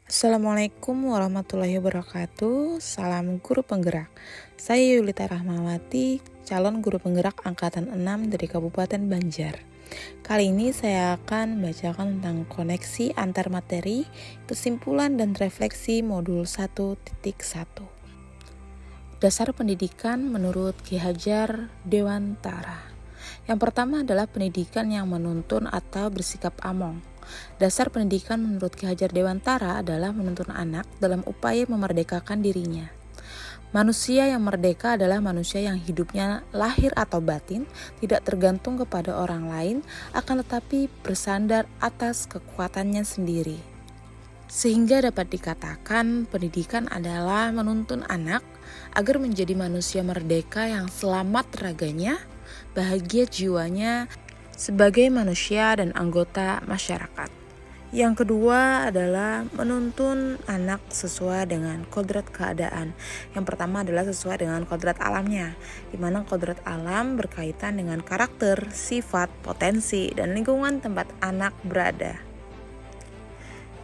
Assalamualaikum warahmatullahi wabarakatuh. Salam guru penggerak. Saya Yulita Rahmawati, calon guru penggerak angkatan 6 dari Kabupaten Banjar. Kali ini saya akan membacakan tentang koneksi antar materi, kesimpulan dan refleksi modul 1.1. Dasar pendidikan menurut Ki Hajar Dewantara. Yang pertama adalah pendidikan yang menuntun atau bersikap among. Dasar pendidikan menurut Ki Hajar Dewantara adalah menuntun anak dalam upaya memerdekakan dirinya. Manusia yang merdeka adalah manusia yang hidupnya lahir atau batin tidak tergantung kepada orang lain, akan tetapi bersandar atas kekuatannya sendiri. Sehingga dapat dikatakan pendidikan adalah menuntun anak agar menjadi manusia merdeka yang selamat raganya, bahagia jiwanya, sebagai manusia dan anggota masyarakat. Yang kedua adalah menuntun anak sesuai dengan kodrat keadaan. Yang pertama adalah sesuai dengan kodrat alamnya, di mana kodrat alam berkaitan dengan karakter, sifat, potensi, dan lingkungan tempat anak berada.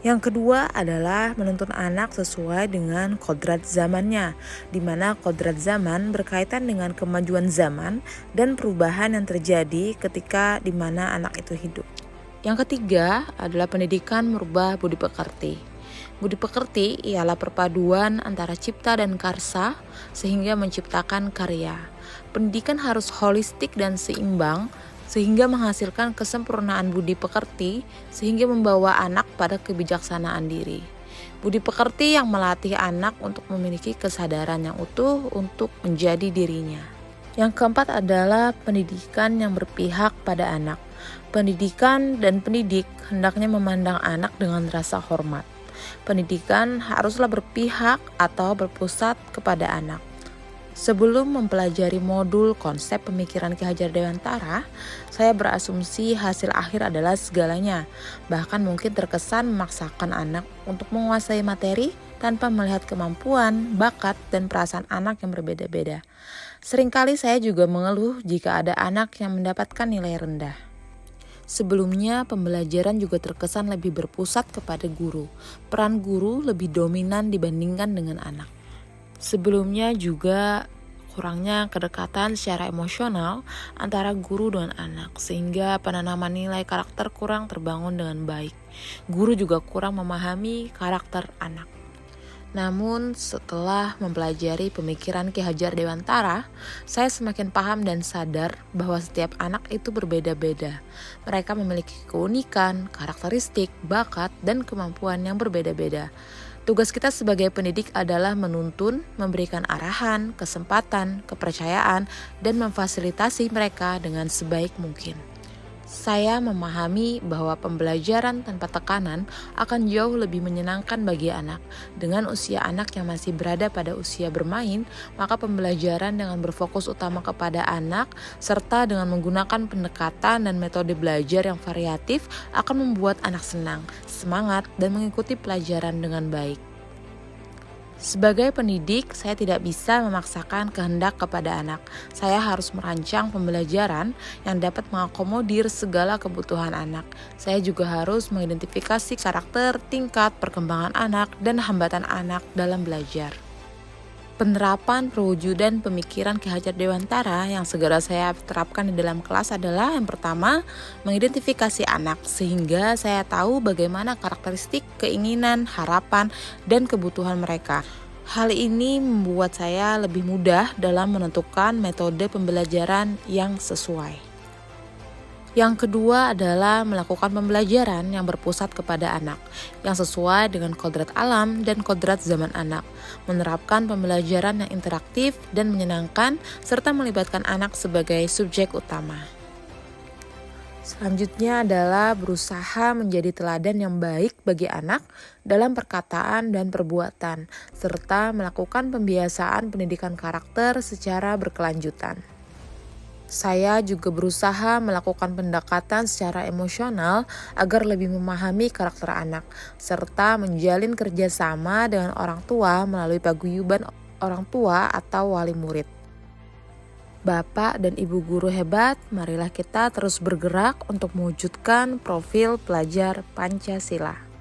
Yang kedua adalah menuntun anak sesuai dengan kodrat zamannya, di mana kodrat zaman berkaitan dengan kemajuan zaman dan perubahan yang terjadi ketika di mana anak itu hidup. Yang ketiga adalah pendidikan merubah budi pekerti. Budi pekerti ialah perpaduan antara cipta dan karsa sehingga menciptakan karya. Pendidikan harus holistik dan seimbang, sehingga menghasilkan kesempurnaan budi pekerti sehingga membawa anak pada kebijaksanaan diri. Budi pekerti yang melatih anak untuk memiliki kesadaran yang utuh untuk menjadi dirinya. Yang keempat adalah pendidikan yang berpihak pada anak. Pendidikan dan pendidik hendaknya memandang anak dengan rasa hormat. Pendidikan haruslah berpihak atau berpusat kepada anak. Sebelum mempelajari modul konsep pemikiran Ki Hajar Dewantara, saya berasumsi hasil akhir adalah segalanya. Bahkan mungkin terkesan memaksakan anak untuk menguasai materi tanpa melihat kemampuan, bakat, dan perasaan anak yang berbeda-beda. Seringkali saya juga mengeluh jika ada anak yang mendapatkan nilai rendah. Sebelumnya, pembelajaran juga terkesan lebih berpusat kepada guru. Peran guru lebih dominan dibandingkan dengan anak. Sebelumnya juga kurangnya kedekatan secara emosional antara guru dengan anak, sehingga penanaman nilai karakter kurang terbangun dengan baik. Guru juga kurang memahami karakter anak. Namun setelah mempelajari pemikiran Ki Hajar Dewantara, saya semakin paham dan sadar bahwa setiap anak itu berbeda-beda. Mereka memiliki keunikan, karakteristik, bakat, dan kemampuan yang berbeda-beda. Tugas kita sebagai pendidik adalah menuntun, memberikan arahan, kesempatan, kepercayaan, dan memfasilitasi mereka dengan sebaik mungkin. Saya memahami bahwa pembelajaran tanpa tekanan akan jauh lebih menyenangkan bagi anak. Dengan usia anak yang masih berada pada usia bermain, maka pembelajaran dengan berfokus utama kepada anak, serta dengan menggunakan pendekatan dan metode belajar yang variatif akan membuat anak senang, semangat, dan mengikuti pelajaran dengan baik. Sebagai pendidik, saya tidak bisa memaksakan kehendak kepada anak. Saya harus merancang pembelajaran yang dapat mengakomodir segala kebutuhan anak. Saya juga harus mengidentifikasi karakter, tingkat perkembangan anak, dan hambatan anak dalam belajar. Penerapan perwujudan pemikiran Ki Hajar Dewantara yang segera saya terapkan di dalam kelas adalah yang pertama, mengidentifikasi anak sehingga saya tahu bagaimana karakteristik, keinginan, harapan, dan kebutuhan mereka. Hal ini membuat saya lebih mudah dalam menentukan metode pembelajaran yang sesuai. Yang kedua adalah melakukan pembelajaran yang berpusat kepada anak, yang sesuai dengan kodrat alam dan kodrat zaman anak, menerapkan pembelajaran yang interaktif dan menyenangkan, serta melibatkan anak sebagai subjek utama. Selanjutnya adalah berusaha menjadi teladan yang baik bagi anak dalam perkataan dan perbuatan, serta melakukan pembiasaan pendidikan karakter secara berkelanjutan. Saya juga berusaha melakukan pendekatan secara emosional agar lebih memahami karakter anak, serta menjalin kerjasama dengan orang tua melalui paguyuban orang tua atau wali murid. Bapak dan Ibu guru hebat, marilah kita terus bergerak untuk mewujudkan profil pelajar Pancasila.